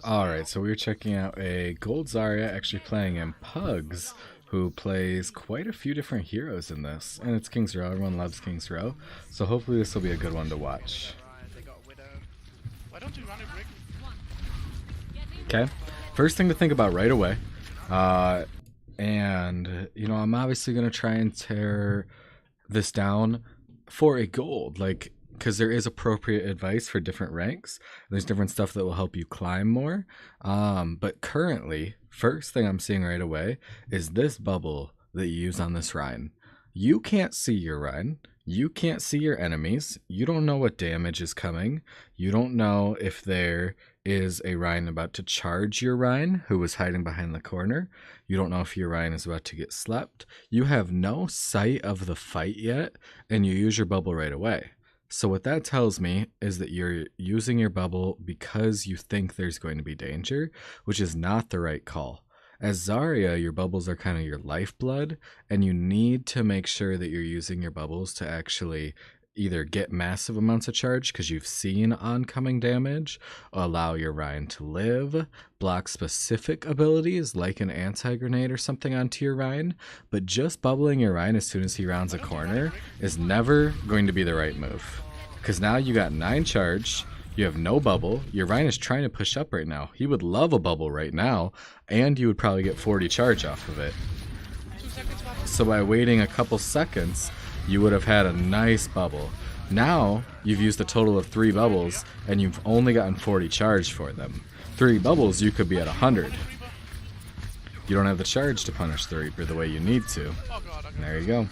Alright, so we were checking out a gold Zarya actually playing in Pugs, who plays quite a few different heroes in this. And it's King's Row, everyone loves King's Row, so hopefully this will be a good one to watch. Okay, first thing to think about right away, and you know, I'm obviously going to try and tear this down for a gold, like, because there is appropriate advice for different ranks. There's different stuff that will help you climb more. But currently, first thing I'm seeing right away is this bubble that you use on this Rhine. You can't see your Rhine. You can't see your enemies. You don't know what damage is coming. You don't know if there is a Rhine about to charge your Rhine who was hiding behind the corner. You don't know if your Rhine is about to get slept. You have no sight of the fight yet, and you use your bubble right away. So what that tells me is that you're using your bubble because you think there's going to be danger, which is not the right call. As Zarya, your bubbles are kind of your lifeblood, and you need to make sure that you're using your bubbles to actually either get massive amounts of charge because you've seen oncoming damage, allow your Rhine to live, block specific abilities like an anti-grenade or something onto your Rhine, but just bubbling your Rhine as soon as he rounds a corner is never going to be the right move. Because now you got 9 charge, you have no bubble, your Rhine is trying to push up right now. He would love a bubble right now, and you would probably get 40 charge off of it. So by waiting a couple seconds, you would have had a nice bubble. Now, you've used a total of 3 bubbles, and you've only gotten 40 charge for them. 3 bubbles, you could be at 100. You don't have the charge to punish the Reaper the way you need to. And there you go.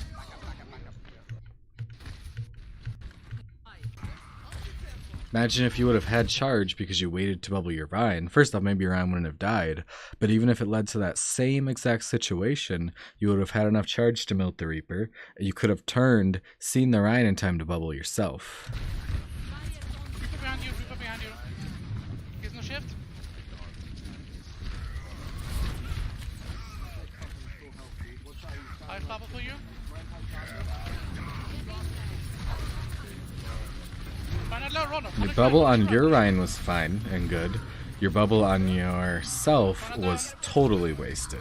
Imagine if you would have had charge because you waited to bubble your Rhine. First off, maybe your Rhine wouldn't have died, but even if it led to that same exact situation, you would have had enough charge to melt the Reaper, and you could have turned, seen the Rhine in time to bubble yourself. Reaper behind you. He's no shift. I have bubble for you. Your bubble on your Rhine was fine and good. Your bubble on yourself was totally wasted.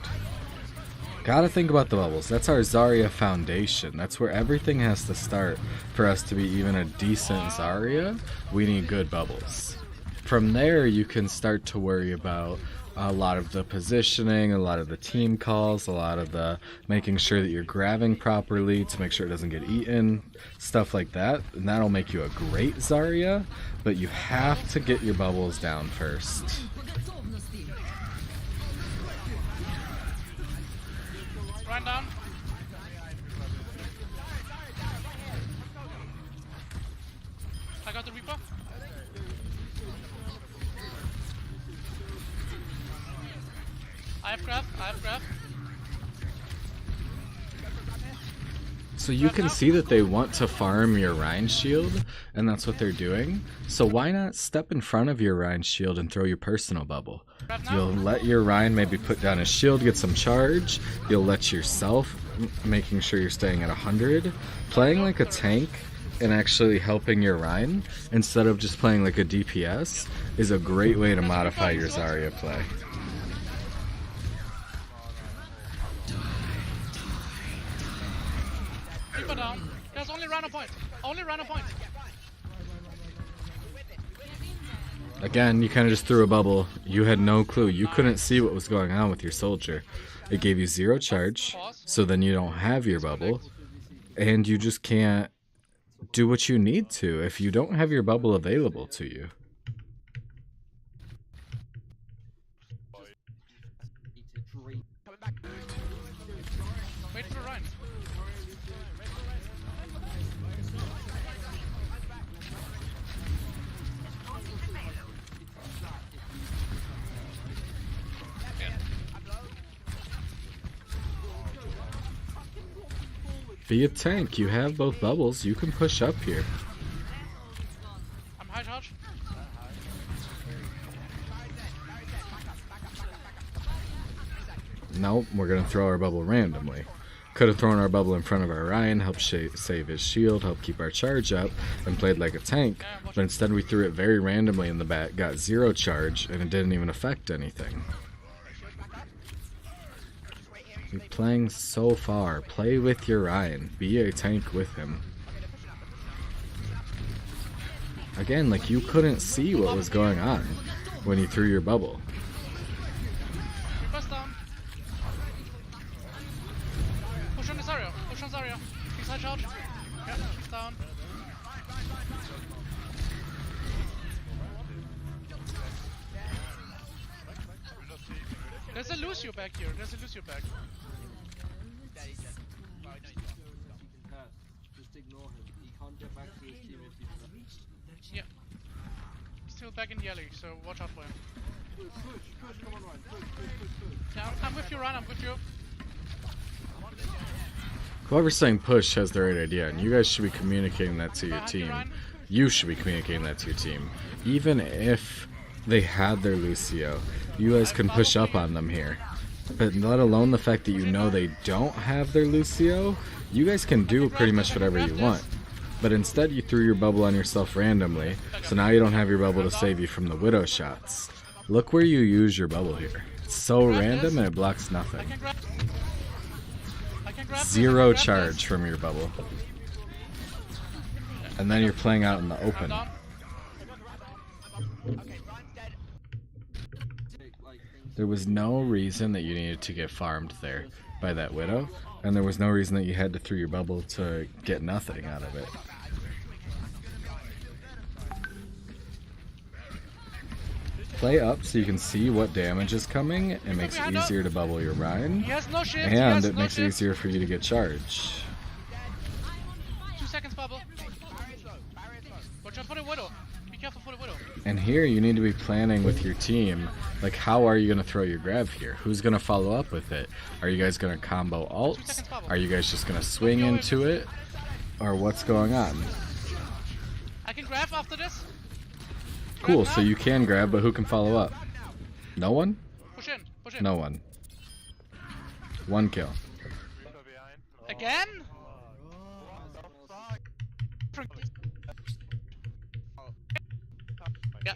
Gotta think about the bubbles. That's our Zarya foundation. That's where everything has to start. For us to be even a decent Zarya, we need good bubbles. From there, you can start to worry about a lot of the positioning, a lot of the team calls, a lot of the making sure that you're grabbing properly to make sure it doesn't get eaten, stuff like that. And that'll make you a great Zarya, but you have to get your bubbles down first. Run down. I got the Reaper. I have grab. So you can see that they want to farm your Rhine shield, and that's what they're doing. So why not step in front of your Rhine shield and throw your personal bubble? You'll let your Rhine maybe put down his shield, get some charge. You'll let yourself, making sure you're staying at 100, playing like a tank and actually helping your Rhine instead of just playing like a DPS is a great way to modify your Zarya play. Down. There's only run a point. Again, you kind of just threw a bubble. You had no clue. You couldn't see what was going on with your soldier. It gave you 0 charge, so then you don't have your bubble, and you just can't do what you need to if you don't have your bubble available to you. Wait for Rhine. Be a tank. You have both bubbles. You can push up here. I'm high charge. Nope, we're going to throw our bubble randomly. Could have thrown our bubble in front of our Ryan, helped save his shield, helped keep our charge up, and played like a tank, but instead we threw it very randomly in the back, got 0 charge, and it didn't even affect anything. You're playing so far. Play with your Ryan. Be a tank with him. Again, like, you couldn't see what was going on when you threw your bubble. Request down. Push on the Zarya. Push on Zarya. He's high charge. Yeah, he's down. There's a Lucio back here. There's a Lucio back. Just ignore him. He can't get back to his team if he's Yeah. He's still back in the alley, so watch out for him. push, come on, Ryan. Push. Yeah, I'm with you, Ryan. I'm with you. Whoever's saying push has the right idea, and you guys should be communicating that to your team. You should be communicating that to your team. Even if they had their Lucio, you guys can push up on them here. But let alone the fact that you know they don't have their Lucio, you guys can do pretty much whatever you want. But instead you threw your bubble on yourself randomly, so now you don't have your bubble to save you from the Widow shots. Look where you use your bubble here. It's so random and it blocks nothing. 0 charge from your bubble. And then you're playing out in the open. There was no reason that you needed to get farmed there by that Widow, and there was no reason that you had to throw your bubble to get nothing out of it. Play up so you can see what damage is coming. It makes it easier to bubble your Ryan, He has no shift. and it makes it easier for you to get charged. 2 seconds, bubble. Watch out for the Widow. Be careful for the Widow. And here you need to be planning with your team, like, how are you going to throw your grab here? Who's going to follow up with it? Are you guys going to combo ults? Are you guys just going to swing into it? Or what's going on? I can grab after this. Cool, so you can grab, but who can follow up? No one? Push in. Push in. No one. 1 kill. Again? Yeah.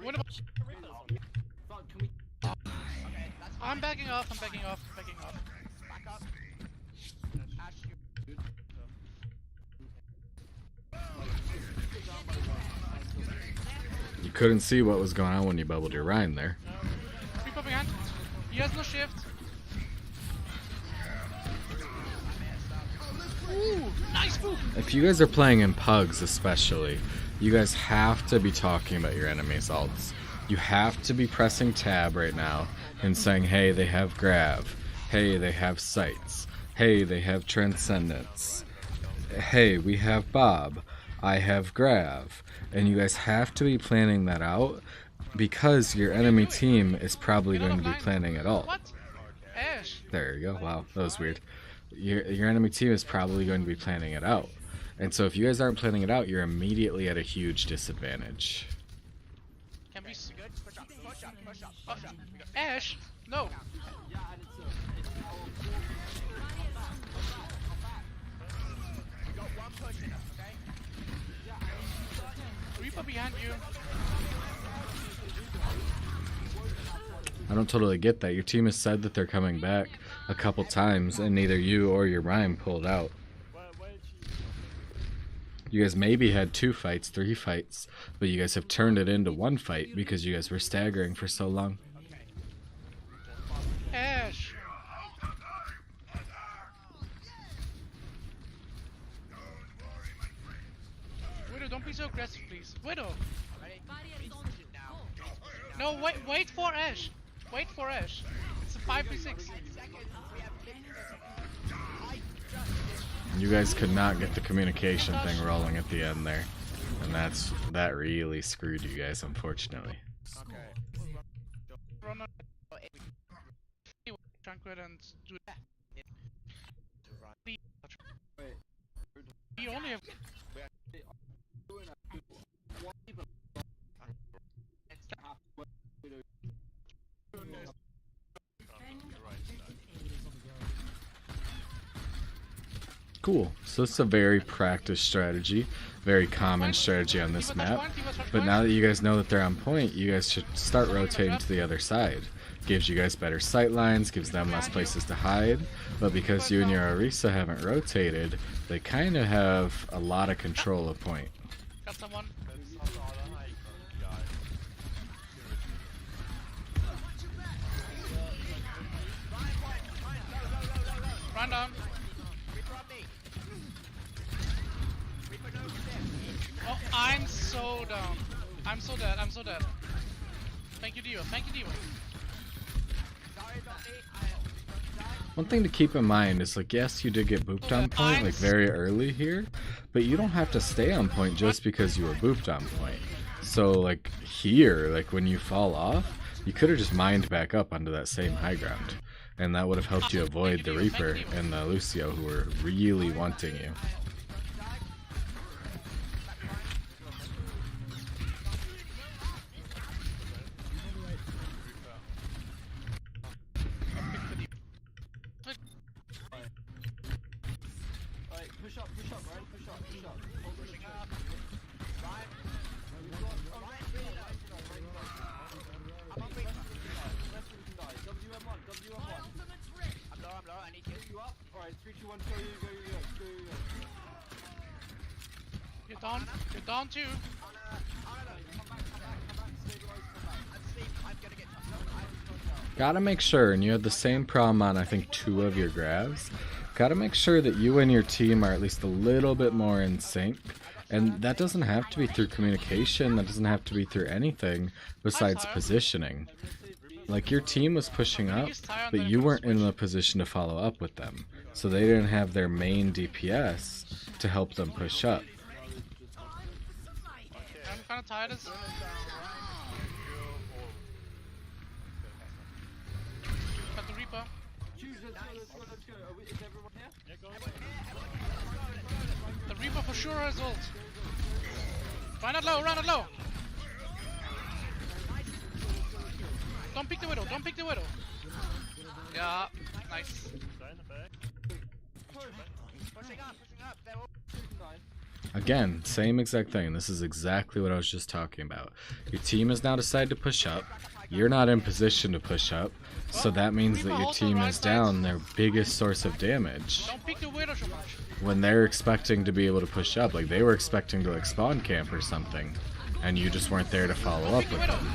What about... I'm backing off. I'm backing off. I'm backing off. You couldn't see what was going on when you bubbled your Ryan there. Free popping hand. He has no shift. Ooh, nice move. If you guys are playing in pugs especially, you guys have to be talking about your enemy's ults. You have to be pressing tab right now and saying, hey, they have Grav. Hey, they have Sights. Hey, they have Transcendence. Hey, we have Bob. I have Grav. And you guys have to be planning that out because your enemy team is probably going to be planning it all. What? Ash. There you go. Wow, that was weird. Your enemy team is probably going to be planning it out. And so if you guys aren't planning it out, you're immediately at a huge disadvantage. Can we good? Push up. Ash, no. Reaper behind you. I don't totally get that. Your team has said that they're coming back a couple times, and neither you or your Ryan pulled out. You guys maybe had 2 fights, 3 fights, but you guys have turned it into 1 fight because you guys were staggering for so long. Ash. Widow, don't be so aggressive, please. Widow. No, wait for Ash. Wait for Ash. It's a 5v6. You guys could not get the communication thing rolling at the end there, and that really screwed you guys, unfortunately. Run on. Tranquil and do that. We only have. Cool. So this is a very practiced strategy, very common strategy on this map. But now that you guys know that they're on point, you guys should start rotating to the other side. Gives you guys better sight lines, gives them less places to hide. But because you and your Orisa haven't rotated, they kind of have a lot of control of point. Got someone. Run down. Oh, I'm so down. I'm so dead. I'm so dead. Thank you, Dio. Thank you, Dio. One thing to keep in mind is, like, yes, you did get booped on point, like, very early here, but you don't have to stay on point just because you were booped on point. So, like, here, like, when you fall off, you could have just mined back up onto that same high ground, and that would have helped you avoid the Reaper and the Lucio, who were really wanting you. Push up, Ryan, push up. Pushing up. Ryan. I'm on wing. WM1. I'm low, I need you up. Alright, 3, 2, 1, go. You're down too. Gotta make sure, and you had the same problem on, I think, 2 of your grabs. Gotta make sure that you and your team are at least a little bit more in sync. And that doesn't have to be through communication, that doesn't have to be through anything besides positioning. Like, your team was pushing up, but you weren't in a position to follow up with them. So they didn't have their main DPS to help them push up. I'm kind of tired as... Got the Reaper. Let's go. Is everyone here? Yeah, go. The Reaper for sure has ult. Run it low. Don't pick the Widow. Yeah, nice. Pushing up. They're all Again, same exact thing. This is exactly what I was just talking about. Your team has now decided to push up. You're not in position to push up, so that means that your team is down their biggest source of damage. Don't pick the Widow so much. When they're expecting to be able to push up, like they were expecting to like spawn camp or something, and you just weren't there to follow up with them.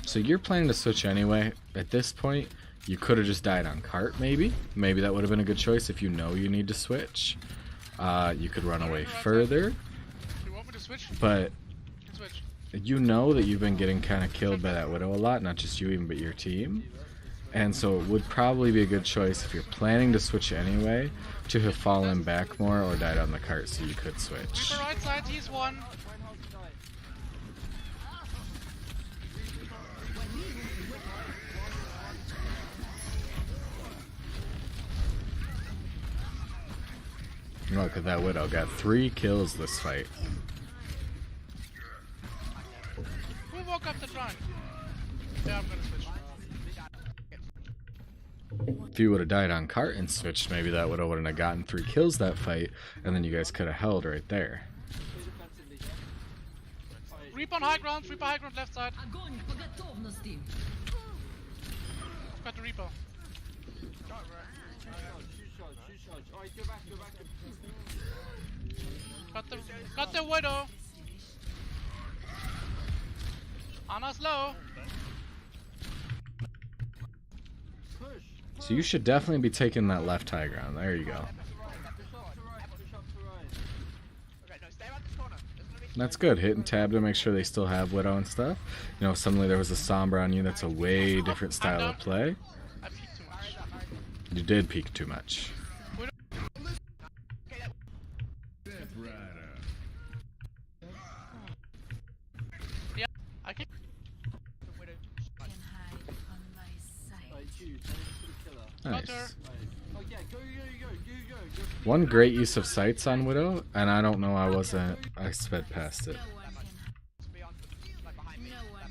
So you're planning to switch anyway. At this point, you could have just died on cart, maybe. Maybe that would have been a good choice if you know you need to switch. You could run away further. You want me to switch? But Switch. you know that you've been getting kind of killed by that Widow a lot, not just you even, but your team. And so it would probably be a good choice if you're planning to switch anyway, to have fallen back more or died on the cart so you could switch. Reaper right side, he's one. Look at that Widow, got 3 kills this fight. Who woke up the trunk? Yeah, I'm gonna switch. If you would have died on cart and switched, maybe that Widow wouldn't have gotten 3 kills that fight, and then you guys could have held right there. Reaper on high ground, left side. Got the Reaper. Alright, go back. Got the Widow. Ana's low. Push. So you should definitely be taking that left high ground. There you go. Push up to right. Okay, no, stay around this corner. That's good. Hit and tab to make sure they still have Widow and stuff. You know, if suddenly there was a Sombra on you, that's a way different style of play. I peeked too much. You did peek too much. Yeah, I can. Nice. Kotor. Oh yeah, go. One great use of sights on Widow, and I don't know, I sped past it.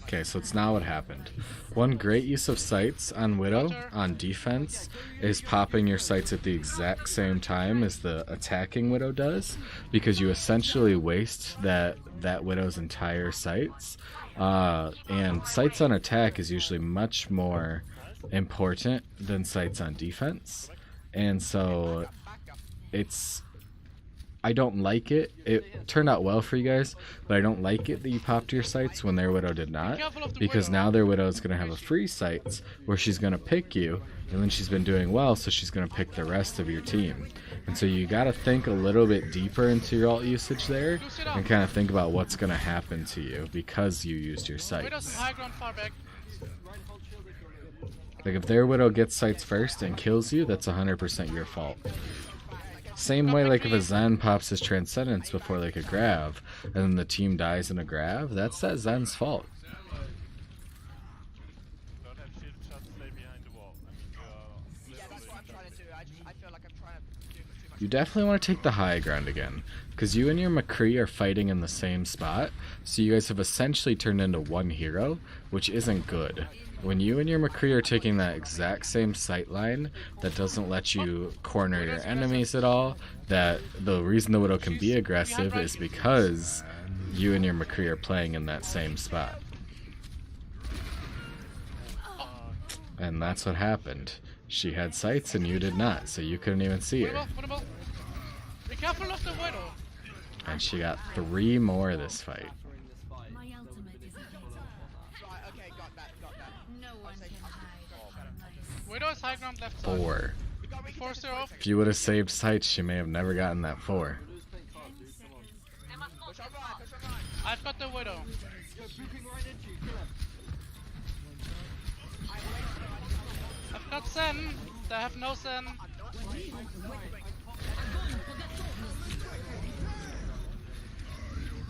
Okay, so it's not what happened. One great use of sights on Widow on defense is popping your sights at the exact same time as the attacking Widow does, because you essentially waste that Widow's entire sights. And sights on attack is usually much more important than sights on defense, and so I don't like it. It turned out well for you guys, but I don't like it that you popped your sights when their Widow did not, because now their Widow is going to have a free sights where she's going to pick you, and then she's been doing well, so she's going to pick the rest of your team. And so you got to think a little bit deeper into your ult usage there, and kind of think about what's going to happen to you because you used your sights. Like, if their Widow gets sights first and kills you, that's 100% your fault. Same way, like, if a Zen pops his Transcendence before, like, a Grav, and then the team dies in a Grav, that's that Zen's fault. You definitely want to take the high ground again, because you and your McCree are fighting in the same spot, so you guys have essentially turned into one hero, which isn't good. When you and your McCree are taking that exact same sight line that doesn't let you corner your enemies at all, that the reason the Widow can be aggressive is because you and your McCree are playing in that same spot. And that's what happened. She had sights and you did not, so you couldn't even see her. Be careful of the Widow. And she got 3 more this fight. Widow is high ground left side. 4. Force her off. If you would have saved sights, she may have never gotten that 4. I've got the Widow. I've got Zen. They have no Zen.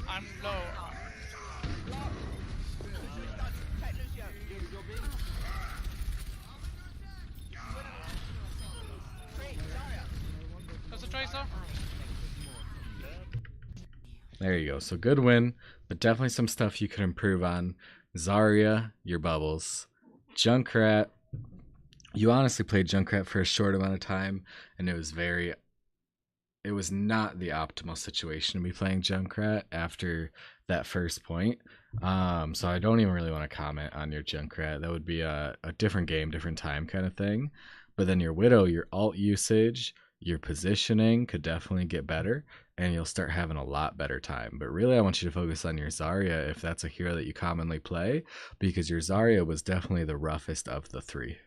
I'm low. There's a Tracer. There you go. So good win, but definitely some stuff you could improve on. Zarya, your bubbles. Junkrat. You honestly played Junkrat for a short amount of time, and it was not the optimal situation to be playing Junkrat after that first point. So I don't even really want to comment on your Junkrat. That would be a different game, different time kind of thing. But then your Widow, your ult usage, your positioning could definitely get better, and you'll start having a lot better time. But really, I want you to focus on your Zarya if that's a hero that you commonly play, because your Zarya was definitely the roughest of the 3.